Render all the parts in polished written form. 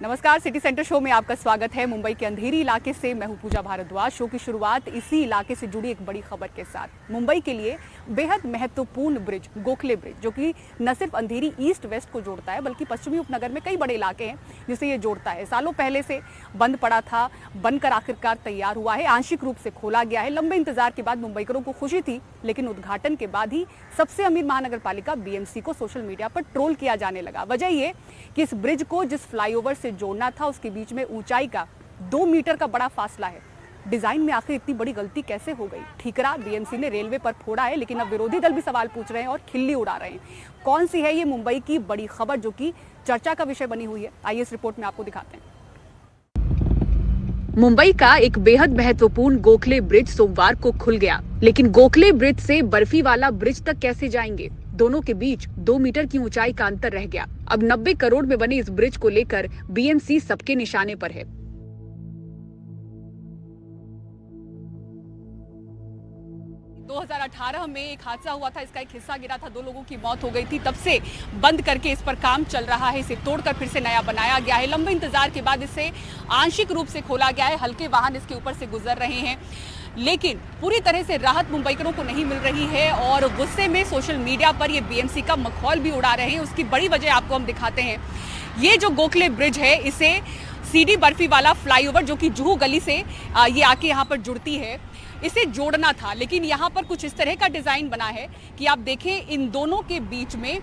नमस्कार, city centre show में आपका स्वागत है। मुंबई के अंधेरी इलाके से मैं हूं पूजा भारद्वाज। शो की शुरुआत इसी इलाके से जुड़ी एक बड़ी खबर के साथ। मुंबई के लिए बेहद महत्वपूर्ण ब्रिज गोखले ब्रिज, जो कि न सिर्फ अंधेरी ईस्ट वेस्ट को जोड़ता है बल्कि पश्चिमी उपनगर में कई बड़े इलाके हैं जिसे ये जोड़ता है। सालों पहले से बंद पड़ा था, बनकर आखिरकार तैयार हुआ है, आंशिक रूप से खोला गया है। लंबे इंतजार के बाद मुंबईकरों को खुशी थी, लेकिन उद्घाटन के बाद ही सबसे अमीर महानगर पालिका बीएमसी को सोशल मीडिया पर ट्रोल किया जाने लगा। वजह ये कि इस ब्रिज को जिस फ्लाईओवर से जोड़ना था उसके बीच में ऊंचाई का 2 मीटर का बड़ा फासला है। डिजाइन में आखिर इतनी बड़ी गलती कैसे हो गई? ठीकरा बीएमसी ने रेलवे पर फोड़ा है, लेकिन अब विरोधी दल भी सवाल पूछ रहे हैं और खिल्ली उड़ा रहे हैं। कौन सी है ये मुंबई की बड़ी खबर जो कि चर्चा का विषय बनी हुई है? आइए इस रिपोर्ट में आपको दिखाते हैं। मुंबई का एक बेहद महत्वपूर्ण गोखले ब्रिज सोमवार को खुल गया, लेकिन गोखले ब्रिज से बर्फी वाला ब्रिज तक कैसे जाएंगे? दोनों के बीच 2 मीटर की ऊंचाई का अंतर रह गया। अब 90 करोड़ में बने इस ब्रिज को लेकर बीएमसी सबके निशाने पर है। 2018 में एक हादसा हुआ था, इसका एक हिस्सा गिरा था, 2 लोगों की मौत हो गई थी। तब से बंद करके इस पर काम चल रहा है, इसे तोड़कर फिर से नया बनाया गया है। लंबे इंतजार के बाद इसे आंशिक रूप से खोला गया है। हल्के वाहन इसके ऊपर से गुजर रहे हैं, लेकिन पूरी तरह से राहत मुंबईकरों को नहीं मिल रही है और गुस्से में सोशल मीडिया पर ये बीएमसी का मखौल भी उड़ा रहे हैं। उसकी बड़ी वजह आपको हम दिखाते हैं। ये जो गोखले ब्रिज है, इसे सीडी बर्फी वाला फ्लाईओवर जो कि जुहू गली से ये आके यहाँ पर जुड़ती है, इसे जोड़ना था, लेकिन यहाँ पर कुछ इस तरह का डिजाइन बना है कि आप देखें इन दोनों के बीच में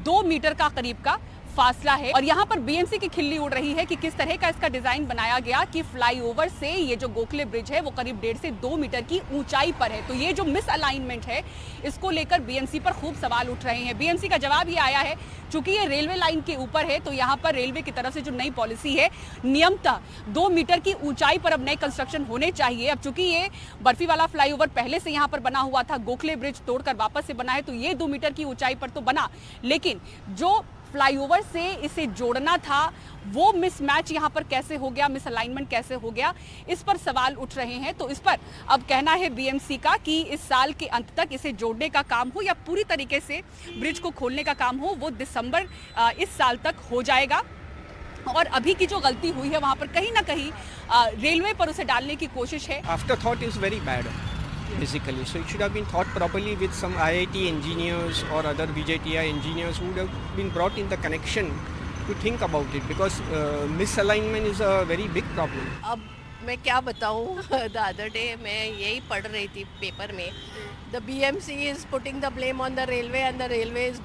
2 मीटर का करीब का फासला है। और यहाँ पर बीएमसी की खिल्ली उड़ रही है कि किस तरह का इसका डिजाइन बनाया गया कि फ्लाईओवर से ये जो गोखले ब्रिज है वो करीब 1.5 से 2 मीटर की ऊंचाई पर है। तो ये जो मिस अलाइनमेंट है, इसको लेकर बीएमसी पर खूब सवाल उठ रहे हैं। बीएमसी का जवाब ये आया है, चूंकि ये रेलवे लाइन के ऊपर है तो यहाँ पर रेलवे की तरफ से जो नई पॉलिसी है, नियमतः 2 मीटर की ऊंचाई पर अब नए कंस्ट्रक्शन होने चाहिए। अब चूंकि ये बर्फी वाला फ्लाईओवर पहले से यहाँ पर बना हुआ था, गोखले ब्रिज तोड़कर वापस से बना है, तो ये 2 मीटर की ऊंचाई पर तो बना, लेकिन जो फ्लाईओवर से इसे जोड़ना था वो मिसमैच यहाँ पर कैसे हो गया, मिस अलाइनमेंट कैसे हो गया, इस पर सवाल उठ रहे हैं। तो इस पर अब कहना है बीएमसी का कि इस साल के अंत तक इसे जोड़ने का काम हो या पूरी तरीके से ब्रिज को खोलने का काम हो, वो दिसंबर इस साल तक हो जाएगा। और अभी की जो गलती हुई है वहाँ पर कहीं ना कहीं रेलवे पर उसे डालने की कोशिश है। After thought is very bad. Basically, so it should have been thought properly with some IIT engineers or other VJTI engineers who would have been brought in the connection to think about it, because misalignment is a very big problem. अब मैं क्या बताऊँ the other day मैं यही पढ़ रही थी paper में, the BMC is putting the blame on the railway and the railway is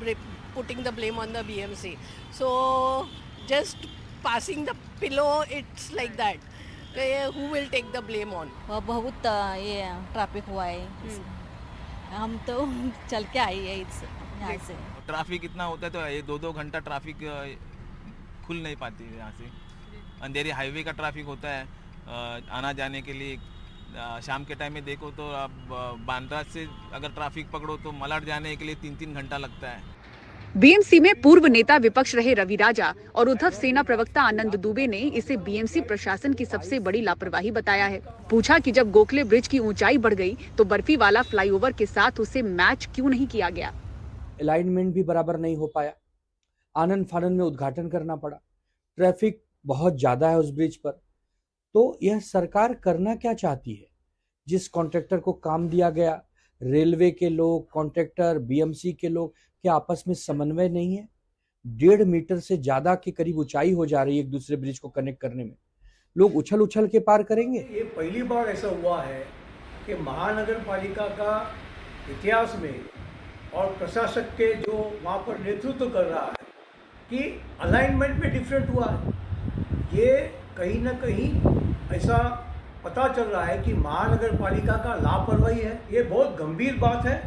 putting the blame on the BMC. So just passing the pillow, it's like that. Who will take the blame on? बहुत ये traffic हुआ है, हम तो चल के आई है यहाँ से। ट्रैफिक इतना होता है तो ये 2-2 घंटा ट्रैफिक खुल नहीं पाती है। यहाँ से अंधेरी हाईवे का ट्रैफिक होता है आना जाने के लिए। शाम के टाइम में देखो तो आप बांद्रा से अगर ट्रैफिक पकड़ो तो मलाड जाने के लिए 3-3 घंटा लगता है। बीएमसी में पूर्व नेता विपक्ष रहे रवि राजा और उद्धव सेना प्रवक्ता आनंद दुबे ने इसे बीएमसी प्रशासन की सबसे बड़ी लापरवाही बताया है। पूछा कि जब गोखले ब्रिज की ऊंचाई बढ़ गई तो बर्फी वाला फ्लाईओवर के साथ उसे मैच क्यों नहीं किया गया? अलाइनमेंट भी बराबर नहीं हो पाया, आनंद फानन में उद्घाटन करना पड़ा, ट्रैफिक बहुत ज्यादा है उस ब्रिज पर। तो यह सरकार करना क्या चाहती है? जिस कॉन्ट्रैक्टर को काम दिया गया, रेलवे के लोग, कॉन्ट्रैक्टर, बीएमसी के लोग, क्या आपस में समन्वय नहीं है? 1.5 मीटर से ज्यादा के करीब ऊंचाई हो जा रही है एक दूसरे ब्रिज को कनेक्ट करने में। लोग उछल उछल के पार करेंगे। ये पहली बार ऐसा हुआ है कि महानगर पालिका का इतिहास में और प्रशासक के जो वहाँ पर नेतृत्व कर रहा है कि अलाइनमेंट में डिफरेंट हुआ है। ये कहीं ना कहीं ऐसा पता चल रहा है कि महानगर पालिका का लापरवाही है। ये बहुत गंभीर बात है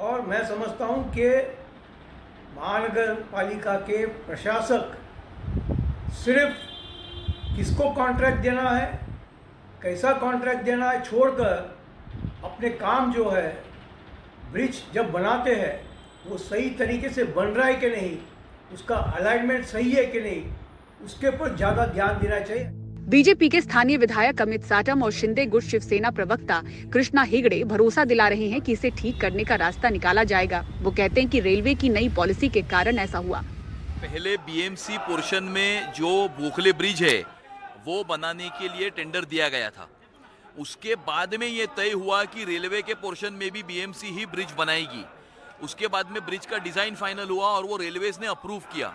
और मैं समझता हूँ कि महानगर पालिका के प्रशासक सिर्फ किसको कॉन्ट्रैक्ट देना है, कैसा कॉन्ट्रैक्ट देना है, छोड़कर अपने काम जो है ब्रिज जब बनाते हैं वो सही तरीके से बन रहा है कि नहीं, उसका अलाइनमेंट सही है कि नहीं, उसके ऊपर ज़्यादा ध्यान देना चाहिए। बीजेपी के स्थानीय विधायक अमित साटम और शिंदे गुट शिवसेना प्रवक्ता कृष्णा हेगड़े भरोसा दिला रहे हैं कि इसे ठीक करने का रास्ता निकाला जाएगा। वो कहते हैं कि रेलवे की नई पॉलिसी के कारण ऐसा हुआ। पहले बीएमसी पोर्शन में जो बोखले ब्रिज है वो बनाने के लिए टेंडर दिया गया था। उसके बाद में ये तय हुआ कि रेलवे के पोर्शन में भी बीएमसी ही ब्रिज बनाएगी। उसके बाद में ब्रिज का डिजाइन फाइनल हुआ और वो रेलवेज ने अप्रूव किया।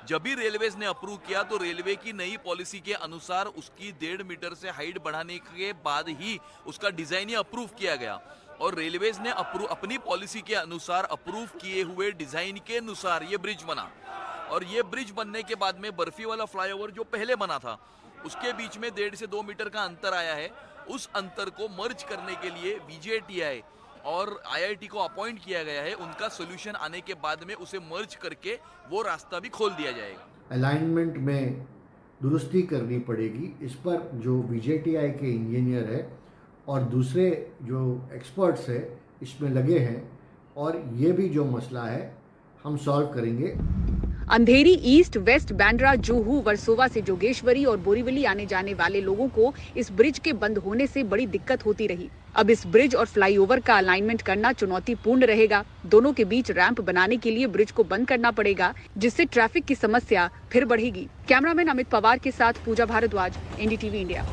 जब भी रेलवेज ने अप्रूव किया तो रेलवे की नई पॉलिसी के अनुसार उसकी 1.5 मीटर से हाइट बढ़ाने के बाद ही उसका डिजाइन ही अप्रूव किया गया और रेलवेज ने अपनी पॉलिसी के अनुसार अप्रूव किए हुए डिजाइन के अनुसार ये ब्रिज बना। और ये ब्रिज बनने के बाद में बर्फी वाला फ्लाईओवर जो पहले बना था उसके बीच में 1.5 से 2 मीटर का अंतर आया है। उस अंतर को मर्ज करने के लिए VJTI और IIT को अपॉइंट किया गया है। उनका सोल्यूशन आने के बाद में उसे मर्ज करके वो रास्ता भी खोल दिया जाएगा। अलाइनमेंट में दुरुस्ती करनी पड़ेगी। इस पर जो VJTI के इंजीनियर है और दूसरे जो एक्सपर्ट्स है इसमें लगे हैं और ये भी जो मसला है हम सॉल्व करेंगे। अंधेरी ईस्ट वेस्ट बांद्रा जुहू वर्सोवा से जोगेश्वरी और बोरीवली आने जाने वाले लोगों को इस ब्रिज के बंद होने से बड़ी दिक्कत होती रही। अब इस ब्रिज और फ्लाईओवर का अलाइनमेंट करना चुनौतीपूर्ण रहेगा। दोनों के बीच रैंप बनाने के लिए ब्रिज को बंद करना पड़ेगा, जिससे ट्रैफिक की समस्या फिर बढ़ेगी। कैमरामैन अमित पवार के साथ पूजा भारद्वाज, NDTV इंडिया।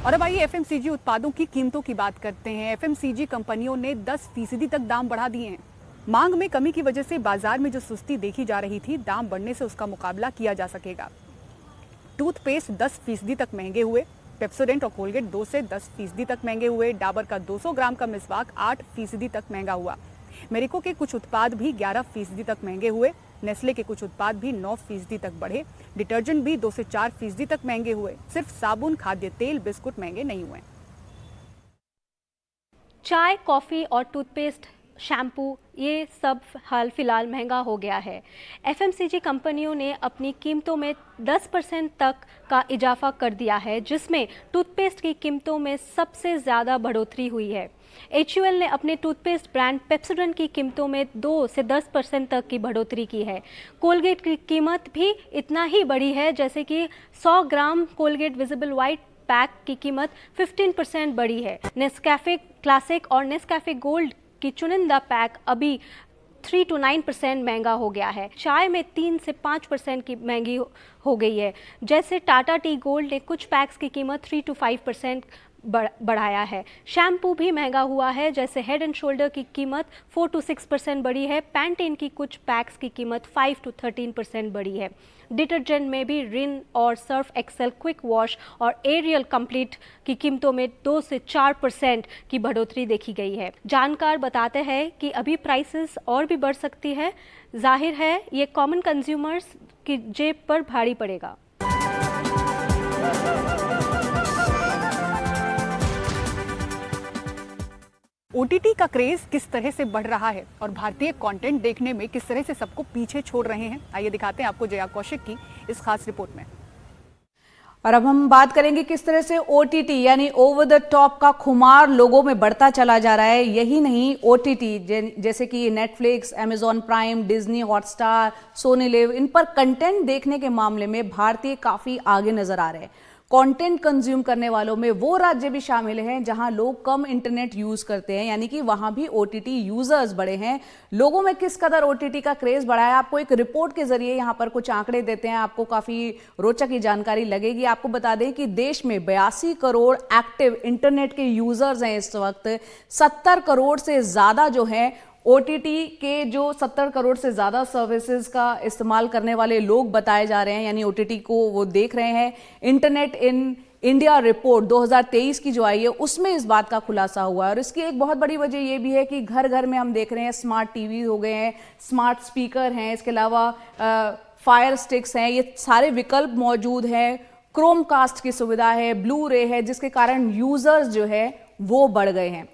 और अब आइए FMCG उत्पादों की कीमतों की बात करते हैं। FMCG कंपनियों ने 10% तक दाम बढ़ा दिए हैं। मांग में कमी की वजह से बाजार में जो सुस्ती देखी जा रही थी, दाम बढ़ने से उसका मुकाबला किया जा सकेगा। टूथपेस्ट 10% तक महंगे हुए। पेप्सोडेंट और कोलगेट 2 से 10% तक महंगे हुए। डाबर का 200 ग्राम का मिसवाक 8% तक महंगा हुआ। मेरिको के कुछ उत्पाद भी 11% तक महंगे हुए। नेस्ले के कुछ उत्पाद भी 9% तक बढ़े। डिटर्जेंट भी 2 से 4% तक महंगे हुए। सिर्फ साबुन, खाद्य तेल, बिस्कुट महंगे नहीं हुए। चाय, कॉफी और टूथपेस्ट, शैम्पू ये सब हाल फिलहाल महंगा हो गया है। FMCG कंपनियों ने अपनी कीमतों में 10% तक का इजाफा कर दिया है, जिसमें टूथपेस्ट की कीमतों में सबसे ज़्यादा बढ़ोतरी हुई है। HUL ने अपने टूथपेस्ट ब्रांड पेप्सोडेंट की कीमतों में 2 से 10% तक की बढ़ोतरी की है। कोलगेट की कीमत भी इतना ही बढ़ी है, जैसे कि 100 ग्राम कोलगेट विजिबल वाइट पैक की कीमत 15% बढ़ी है। नेस्कैफे क्लासिक और नेस्कैफे गोल्ड की चुनिंदा पैक अभी 3 to 9% महंगा हो गया है। चाय में 3 से 5% की महंगी हो गई है। जैसे टाटा टी गोल्ड ने कुछ पैक्स की कीमत 3 to 5% बढ़ाया है। शैम्पू भी महंगा हुआ है, जैसे हेड एंड शोल्डर की कीमत 4 to 6% बढ़ी है। पैंटेन की कुछ पैक्स की कीमत 5 to 13% बढ़ी है। डिटर्जेंट में भी रिन और सर्फ एक्सेल क्विक वॉश और एरियल कंप्लीट की कीमतों में 2 से 4% की बढ़ोतरी देखी गई है। जानकार बताते हैं कि अभी प्राइसेस और भी बढ़ सकती है। जाहिर है ये कॉमन कंज्यूमर्स की जेब पर भारी पड़ेगा। OTT का क्रेज किस तरह से बढ़ रहा है और भारतीय कंटेंट देखने में किस तरह से सबको पीछे छोड़ रहे हैं, आइए दिखाते हैं आपको जया कौशिक की इस खास रिपोर्ट में। और अब हम बात करेंगे किस तरह से OTT यानी ओवर द टॉप का खुमार लोगों में बढ़ता चला जा रहा है। यही नहीं, OTT जैसे कि Netflix, Amazon Prime, Disney Hotstar, Sony LIV, इन पर कंटेंट देखने के मामले में भारतीय काफी आगे नजर आ रहे हैं। कंटेंट कंज्यूम करने वालों में वो राज्य भी शामिल हैं जहां लोग कम इंटरनेट यूज करते हैं, यानी कि वहां भी OTT यूजर्स बढ़े हैं। लोगों में किस कदर OTT का क्रेज बढ़ा है, आपको एक रिपोर्ट के जरिए यहां पर कुछ आंकड़े देते हैं, आपको काफी रोचक जानकारी लगेगी। आपको बता दें कि देश में 82 करोड़ एक्टिव इंटरनेट के यूजर्स हैं इस वक्त। 70 करोड़ से ज्यादा जो है OTT के जो 70 करोड़ से ज़्यादा सर्विसेज का इस्तेमाल करने वाले लोग बताए जा रहे हैं, यानी OTT को वो देख रहे हैं। इंटरनेट इन इंडिया रिपोर्ट 2023 की जो आई है उसमें इस बात का खुलासा हुआ है। और इसकी एक बहुत बड़ी वजह ये भी है कि घर घर में हम देख रहे हैं स्मार्ट टीवी हो गए हैं, स्मार्ट स्पीकर हैं, इसके अलावा फायर स्टिक्स हैं, ये सारे विकल्प मौजूद हैं। क्रोम कास्ट की सुविधा है, ब्लू रे है, जिसके कारण यूजर्स जो है वो बढ़ गए हैं।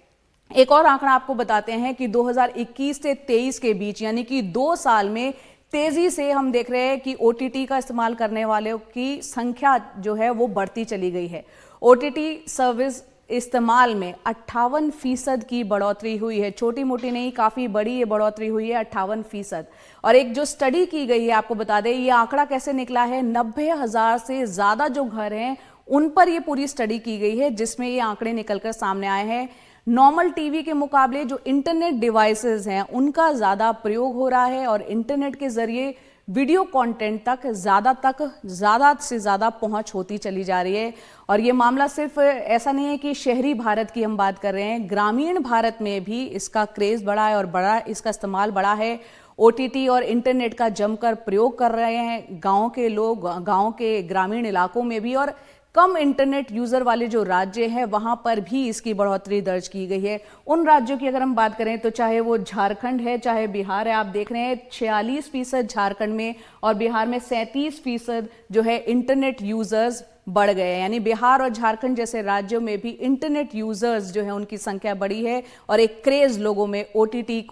एक और आंकड़ा आपको बताते हैं कि 2021 से 23 के बीच यानी कि 2 साल में तेजी से हम देख रहे हैं कि OTT का इस्तेमाल करने वालों की संख्या जो है वो बढ़ती चली गई है। OTT सर्विस इस्तेमाल में 58% की बढ़ोतरी हुई है। छोटी मोटी नहीं, काफी बड़ी ये बढ़ोतरी हुई है, 58%। और एक जो स्टडी की गई है, आपको बता दें ये आंकड़ा कैसे निकला है, 90,000 से ज्यादा जो घर हैं उन पर ये पूरी स्टडी की गई है, जिसमें ये आंकड़े निकलकर सामने आए हैं। नॉर्मल टीवी के मुकाबले जो इंटरनेट डिवाइसेस हैं उनका ज़्यादा प्रयोग हो रहा है और इंटरनेट के ज़रिए वीडियो कंटेंट तक ज़्यादा से ज़्यादा पहुंच होती चली जा रही है। और ये मामला सिर्फ ऐसा नहीं है कि शहरी भारत की हम बात कर रहे हैं, ग्रामीण भारत में भी इसका क्रेज़ बढ़ा है और इसका इस्तेमाल बढ़ा है। OTT और इंटरनेट का जमकर प्रयोग कर रहे हैं गाँव के लोग, गाँव के ग्रामीण इलाकों में भी, और कम इंटरनेट यूज़र वाले जो राज्य हैं वहाँ पर भी इसकी बढ़ोतरी दर्ज की गई है। उन राज्यों की अगर हम बात करें तो चाहे वो झारखंड है, चाहे बिहार है, आप देख रहे हैं 46% झारखंड में और बिहार में 37% जो है इंटरनेट यूज़र्स बढ़ गए हैं। यानी बिहार और झारखंड जैसे राज्यों में भी इंटरनेट यूज़र्स जो है उनकी संख्या बढ़ी है और एक क्रेज़ लोगों में OTT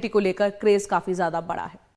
को लेकर क्रेज़ काफ़ी ज़्यादा बढ़ा है।